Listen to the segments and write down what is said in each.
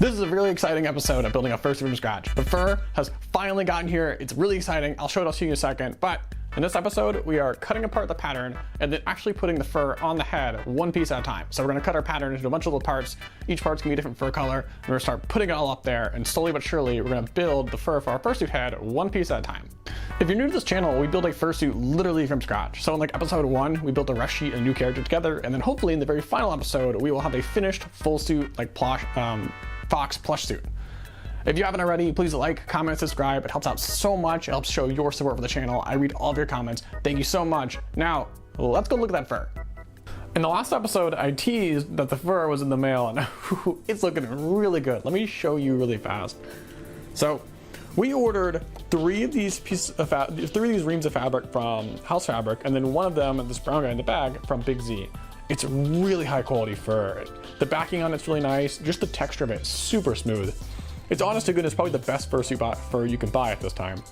This is a really exciting episode of building a fursuit from scratch. The fur has finally gotten here. It's really exciting. I'll show it to you in a second, but in this episode, we are cutting apart the pattern and then actually putting the fur on the head one piece at a time. So we're gonna cut our pattern into a bunch of little parts. Each part's gonna be a different fur color. And we're gonna start putting it all up there, and slowly but surely, we're gonna build the fur for our fursuit head one piece at a time. If you're new to this channel, we build a fursuit literally from scratch. So in like episode 1, we built a rest sheet and a new character together, and then hopefully in the very final episode, we will have a finished full suit, like Fox plush suit. If you haven't already, please like, comment, subscribe. It helps out so much. It helps show your support for the channel. I read all of your comments. Thank you so much. Now, let's go look at that fur. In the last episode, I teased that the fur was in the mail, and it's looking really good. Let me show you really fast. So, we ordered three of these reams of fabric from House Fabric, and then one of them, this brown guy in the bag, from Big Z. It's really high quality fur. The backing on it's really nice. Just the texture of it is super smooth. It's honest to goodness probably the best fursuit fur you can buy at this time.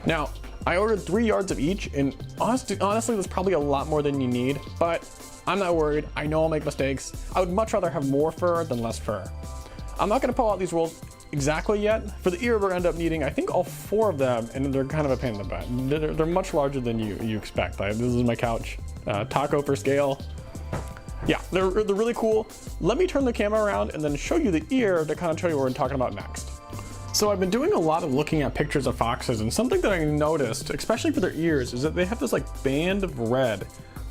Now, I ordered 3 yards of each, and honestly, that's probably a lot more than you need, but I'm not worried. I know I'll make mistakes. I would much rather have more fur than less fur. I'm not gonna pull out these rules exactly yet. For the ear, we're gonna end up needing, I think, all 4 of them, and they're kind of a pain in the butt. They're much larger than you expect. This is my couch, taco for scale. Yeah, they're really cool. Let me turn the camera around and then show you the ear to kind of show you what we're talking about next. So I've been doing a lot of looking at pictures of foxes, and something that I noticed, especially for their ears, is that they have this like band of red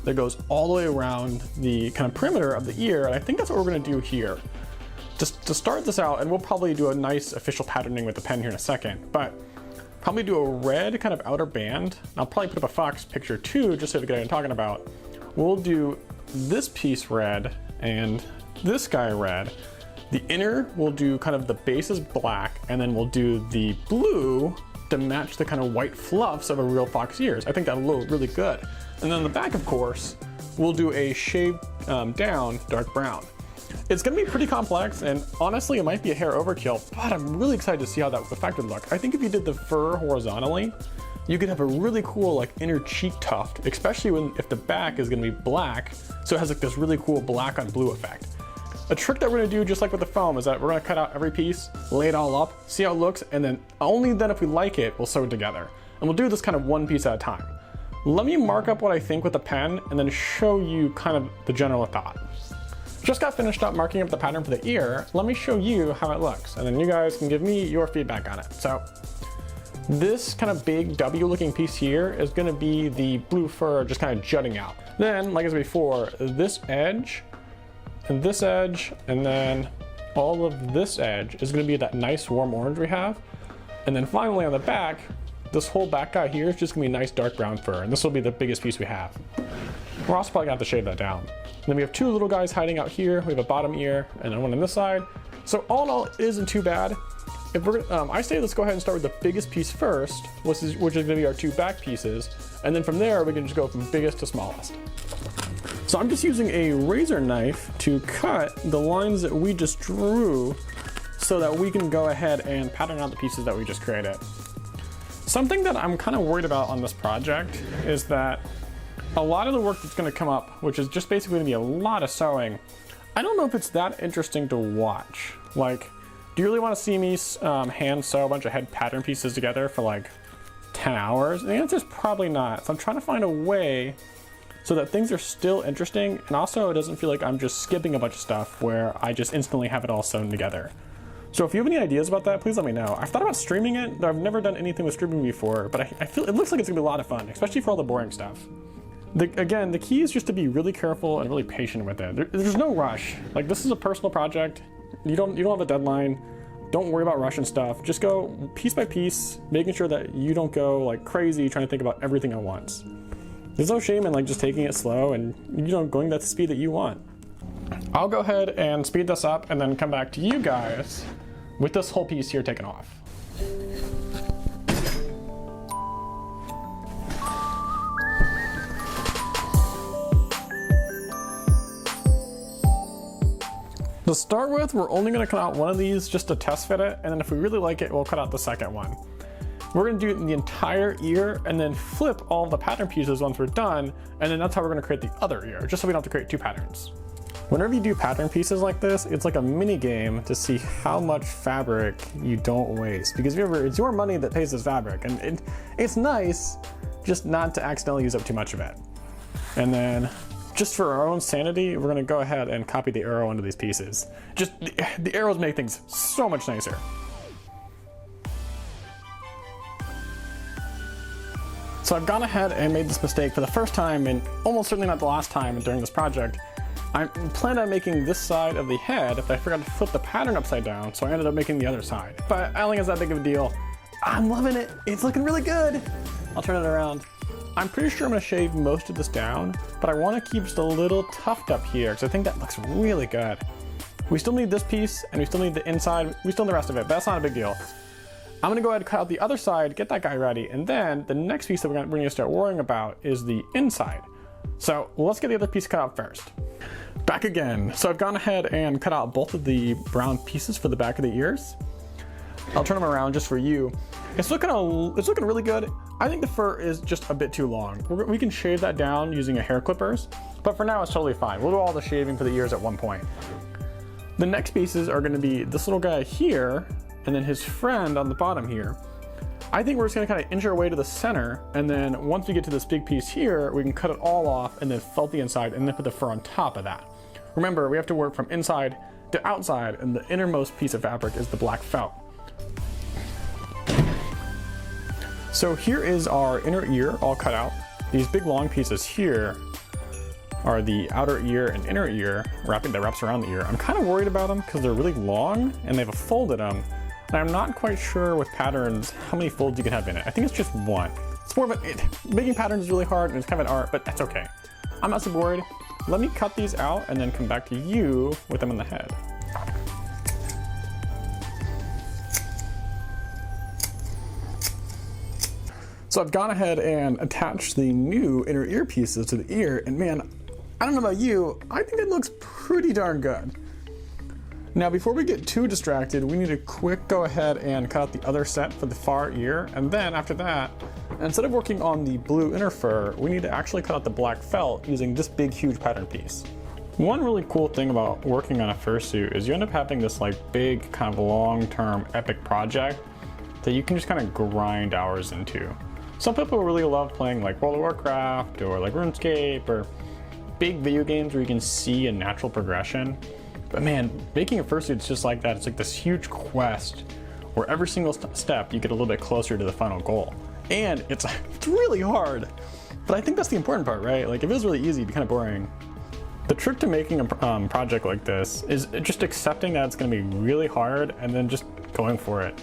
that goes all the way around the kind of perimeter of the ear, and I think that's what we're gonna do here. Just to start this out, and we'll probably do a nice official patterning with the pen here in a second, but probably do a red kind of outer band. I'll probably put up a fox picture too, just so you get what I'm talking about. We'll do this piece red and this guy red. The inner we'll do kind of the base is black, and then we'll do the blue to match the kind of white fluffs of a real fox ears. I think that'll look really good. And then on the back, of course, we'll do a shade down dark brown. It's gonna be pretty complex, and honestly, it might be a hair overkill, but I'm really excited to see how that effect would look. I think if you did the fur horizontally, you could have a really cool like inner cheek tuft, especially if the back is gonna be black, so it has like this really cool black on blue effect. A trick that we're gonna do, just like with the foam, is that we're gonna cut out every piece, lay it all up, see how it looks, and then only then if we like it, we'll sew it together. And we'll do this kind of one piece at a time. Let me mark up what I think with the pen and then show you kind of the general thought. Just got finished up marking up the pattern for the ear. Let me show you how it looks, and then you guys can give me your feedback on it. So, this kind of big W looking piece here is gonna be the blue fur just kind of jutting out. Then, like I said before, this edge, and this edge, and then all of this edge is gonna be that nice warm orange we have. And then finally on the back, this whole back guy here is just gonna be nice dark brown fur, and this will be the biggest piece we have. We're also probably gonna have to shave that down. And then we have 2 little guys hiding out here. We have a bottom ear and then one on this side. So all in all, it isn't too bad. If we're, I say let's go ahead and start with the biggest piece first, which is gonna be our 2 back pieces. And then from there, we can just go from biggest to smallest. So I'm just using a razor knife to cut the lines that we just drew so that we can go ahead and pattern out the pieces that we just created. Something that I'm kind of worried about on this project is that a lot of the work that's gonna come up, which is just basically gonna be a lot of sewing, I don't know if it's that interesting to watch. Like, do you really want to see me hand sew a bunch of head pattern pieces together for like 10 hours? The answer is probably not. So I'm trying to find a way so that things are still interesting, and also it doesn't feel like I'm just skipping a bunch of stuff where I just instantly have it all sewn together. So if you have any ideas about that, please let me know. I've thought about streaming it, though I've never done anything with streaming before, but I feel it looks like it's gonna be a lot of fun, especially for all the boring stuff. Again, the key is just to be really careful and really patient with it. There's no rush. Like, this is a personal project. You don't have a deadline. Don't worry about rushing stuff. Just go piece by piece, making sure that you don't go like crazy trying to think about everything at once. There's no shame in like just taking it slow and going at the speed that you want. I'll go ahead and speed this up and then come back to you guys with this whole piece here taken off. To start with, we're only gonna cut out one of these just to test fit it, and then if we really like it, we'll cut out the second one. We're gonna do the entire ear and then flip all of the pattern pieces once we're done, and then that's how we're gonna create the other ear, just so we don't have to create 2 patterns. Whenever you do pattern pieces like this, it's like a mini game to see how much fabric you don't waste. Because remember, it's your money that pays this fabric, and it's nice just not to accidentally use up too much of it. And then, just for our own sanity, we're gonna go ahead and copy the arrow into these pieces. Just, the arrows make things so much nicer. So I've gone ahead and made this mistake for the first time, and almost certainly not the last time during this project. I planned on making this side of the head, but I forgot to flip the pattern upside down, so I ended up making the other side. But I don't think it's that big of a deal. I'm loving it. It's looking really good. I'll turn it around. I'm pretty sure I'm gonna shave most of this down, but I wanna keep just a little tuft up here, because I think that looks really good. We still need this piece, and we still need the inside. We still need the rest of it, but that's not a big deal. I'm gonna go ahead and cut out the other side, get that guy ready, and then the next piece that we're gonna start worrying about is the inside. So let's get the other piece cut out first. Back again. So I've gone ahead and cut out both of the brown pieces for the back of the ears. I'll turn them around just for you. It's looking really good. I think the fur is just a bit too long. We can shave that down using a hair clippers, but for now it's totally fine. We'll do all the shaving for the ears at one point. The next pieces are gonna be this little guy here, and then his friend on the bottom here. I think we're just gonna kind of inch our way to the center, and then once we get to this big piece here, we can cut it all off and then felt the inside and then put the fur on top of that. Remember, we have to work from inside to outside, and the innermost piece of fabric is the black felt. So here is our inner ear all cut out. These big long pieces here are the outer ear and inner ear that wraps around the ear. I'm kind of worried about them because they're really long and they have a fold in them. And I'm not quite sure with patterns how many folds you can have in it. I think it's just one. It's more of making patterns is really hard, and it's kind of an art, but that's okay. I'm not super worried. Let me cut these out and then come back to you with them on the head. So I've gone ahead and attached the new inner ear pieces to the ear, and man, I don't know about you, I think it looks pretty darn good. Now before we get too distracted, we need to quick go ahead and cut out the other set for the far ear, and then after that, instead of working on the blue inner fur, we need to actually cut out the black felt using this big huge pattern piece. One really cool thing about working on a fursuit is you end up having this like big kind of long-term epic project that you can just kind of grind hours into. Some people really love playing like World of Warcraft or like RuneScape or big video games where you can see a natural progression. But man, making a fursuit is just like that. It's like this huge quest where every single step you get a little bit closer to the final goal. And it's really hard. But I think that's the important part, right? Like if it was really easy, it'd be kind of boring. The trick to making a project like this is just accepting that it's gonna be really hard and then just going for it.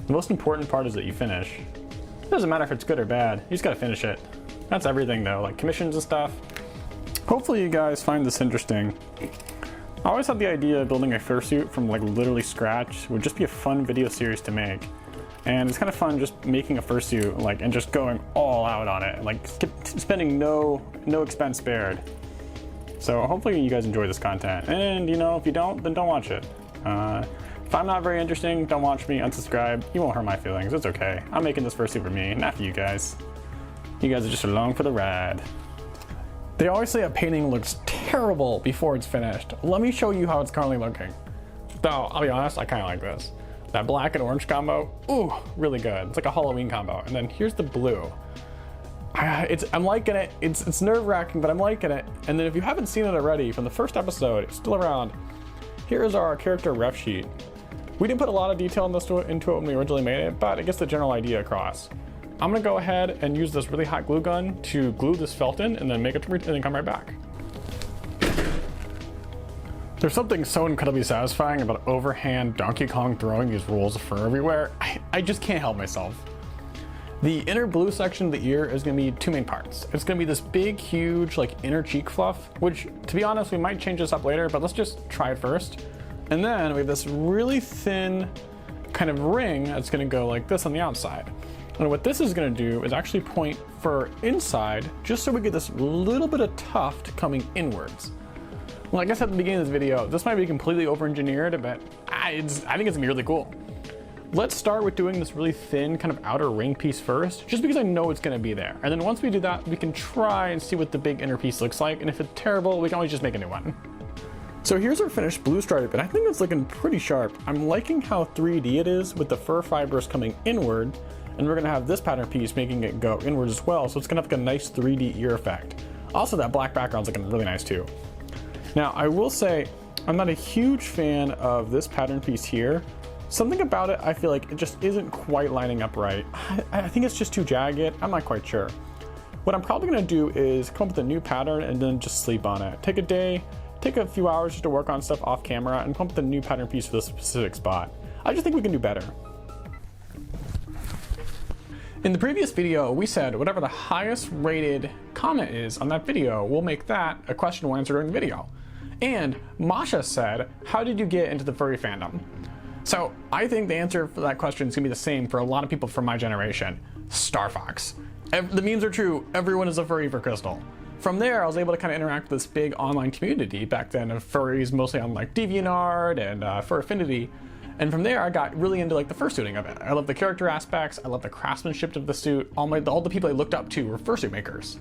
The most important part is that you finish. It doesn't matter if it's good or bad, you just gotta finish it. That's everything though, like commissions and stuff. Hopefully you guys find this interesting. I always had the idea of building a fursuit from like literally scratch. It would just be a fun video series to make. And it's kind of fun just making a fursuit like and just going all out on it, like spending no expense spared. So hopefully you guys enjoy this content. And you know, if you don't, then don't watch it. If I'm not very interesting, don't watch me, unsubscribe. You won't hurt my feelings, it's okay. I'm making this fursuit for me, not for you guys. You guys are just along for the ride. They always say a painting looks terrible before it's finished. Let me show you how it's currently looking. Though, I'll be honest, I kind of like this. That black and orange combo, ooh, really good. It's like a Halloween combo. And then here's the blue. I'm liking it. It's nerve-wracking, but I'm liking it. And then if you haven't seen it already from the first episode, it's still around. Here is our character ref sheet. We didn't put a lot of detail into it when we originally made it, but it gets the general idea across. I'm gonna go ahead and use this really hot glue gun to glue this felt in and then make it and then come right back. There's something so incredibly satisfying about overhand Donkey Kong throwing these rolls of fur everywhere. I just can't help myself. The inner blue section of the ear is gonna be two main parts. It's gonna be this big, huge, like inner cheek fluff, which to be honest, we might change this up later, but let's just try it first. And then we have this really thin kind of ring that's gonna go like this on the outside. And what this is gonna do is actually point fur inside, just so we get this little bit of tuft coming inwards. Like I said at the beginning of this video, this might be completely over-engineered, but I think it's gonna be really cool. Let's start with doing this really thin kind of outer ring piece first, just because I know it's gonna be there. And then once we do that, we can try and see what the big inner piece looks like. And if it's terrible, we can always just make a new one. So here's our finished blue stripe, and I think it's looking pretty sharp. I'm liking how 3D it is with the fur fibers coming inward, and we're gonna have this pattern piece making it go inwards as well, so it's gonna have like a nice 3D ear effect. Also, that black background's looking really nice too. Now, I will say, I'm not a huge fan of this pattern piece here. Something about it, I feel like it just isn't quite lining up right. I think it's just too jagged, I'm not quite sure. What I'm probably gonna do is come up with a new pattern and then just sleep on it. Take a day, take a few hours just to work on stuff off camera and come up with a new pattern piece for this specific spot. I just think we can do better. In the previous video, we said whatever the highest rated comment is on that video, we'll make that a question we'll answer during the video. And Masha said, how did you get into the furry fandom? So I think the answer for that question is gonna be the same for a lot of people from my generation. Star Fox. The memes are true, everyone is a furry for Crystal. From there, I was able to kind of interact with this big online community back then of furries, mostly on like DeviantArt and Fur Affinity. And from there, I got really into like the fursuiting of it. I love the character aspects, I love the craftsmanship of the suit. All the people I looked up to were fursuit makers.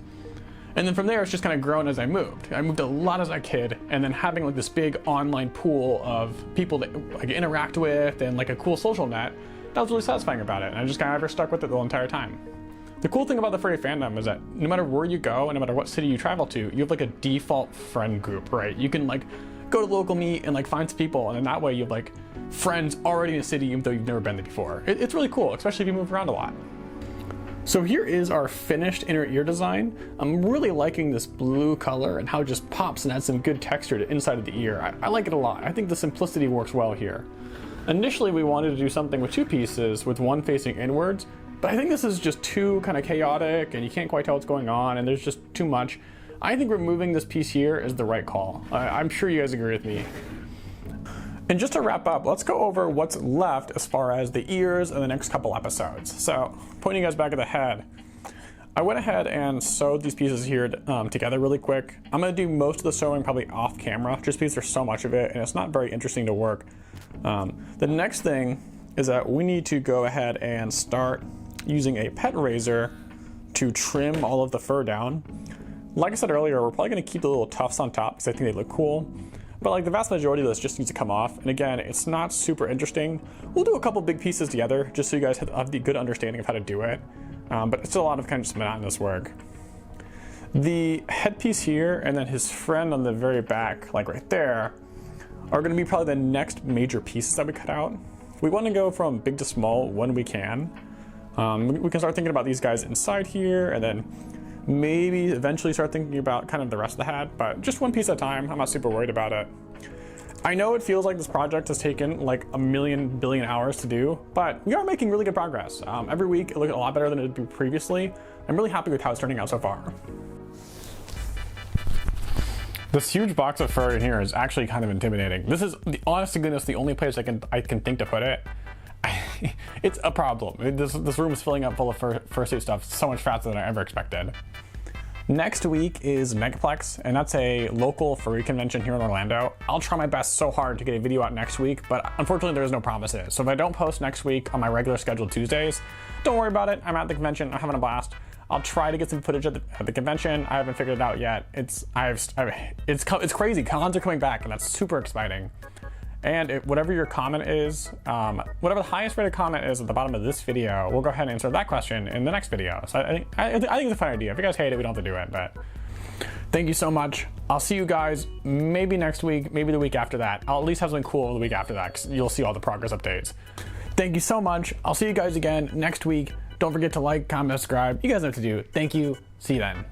And then from there, it's just kind of grown as I moved. I moved a lot as a kid, and then having like this big online pool of people that like interact with and like a cool social net, that was really satisfying about it. And I just kind of ever stuck with it the whole entire time. The cool thing about the furry fandom is that no matter where you go and no matter what city you travel to, you have like a default friend group, right? You can like go to the local meet and like find some people, and in that way you have like friends already in the city even though you've never been there before. It's really cool, especially if you move around a lot. So here is our finished inner ear design. I'm really liking this blue color and how it just pops and adds some good texture to inside of the ear. I like it a lot. I think the simplicity works well here. Initially we wanted to do something with two pieces with one facing inwards, but I think this is just too kind of chaotic and you can't quite tell what's going on and there's just too much. I think removing this piece here is the right call. I'm sure you guys agree with me. And just to wrap up, let's go over what's left as far as the ears in the next couple episodes. So, pointing you guys back at the head, I went ahead and sewed these pieces here together really quick. I'm gonna do most of the sewing probably off camera, just because there's so much of it and it's not very interesting to work. The next thing is that we need to go ahead and start using a pet razor to trim all of the fur down. Like I said earlier, we're probably gonna keep the little tufts on top because I think they look cool. But like the vast majority of this just needs to come off. And again, it's not super interesting. We'll do a couple big pieces together just so you guys have the good understanding of how to do it. But it's still a lot of kind of just monotonous work. The headpiece here and then his friend on the very back, like right there, are gonna be probably the next major pieces that we cut out. We wanna go from big to small when we can. We can start thinking about these guys inside here and then maybe eventually start thinking about kind of the rest of the hat, but just one piece at a time. I'm not super worried about it. I know it feels like this project has taken like a million billion hours to do, but we are making really good progress. Every week it looked a lot better than it did previously. I'm really happy with how it's turning out so far. This huge box of fur in here is actually kind of intimidating. This is, honest to goodness, the only place I can think to put it. It's a problem. This room is filling up full of fursuit stuff so much faster than I ever expected. Next week is Megaplex, and that's a local furry convention here in Orlando. I'll try my best so hard to get a video out next week, but unfortunately there's no promises. So if I don't post next week on my regular scheduled Tuesdays, don't worry about it. I'm at the convention, I'm having a blast. I'll try to get some footage at the convention. I haven't figured it out yet. It's crazy. Cons are coming back, and that's super exciting. And whatever your comment is, whatever the highest rated comment is at the bottom of this video, we'll go ahead and answer that question in the next video. So I think it's a fun idea. If you guys hate it, we don't have to do it, but thank you so much. I'll see you guys maybe next week, maybe the week after that. I'll at least have something cool the week after that, because you'll see all the progress updates. Thank you so much. I'll see you guys again next week. Don't forget to like, comment, subscribe. You guys know what to do. Thank you. See you then.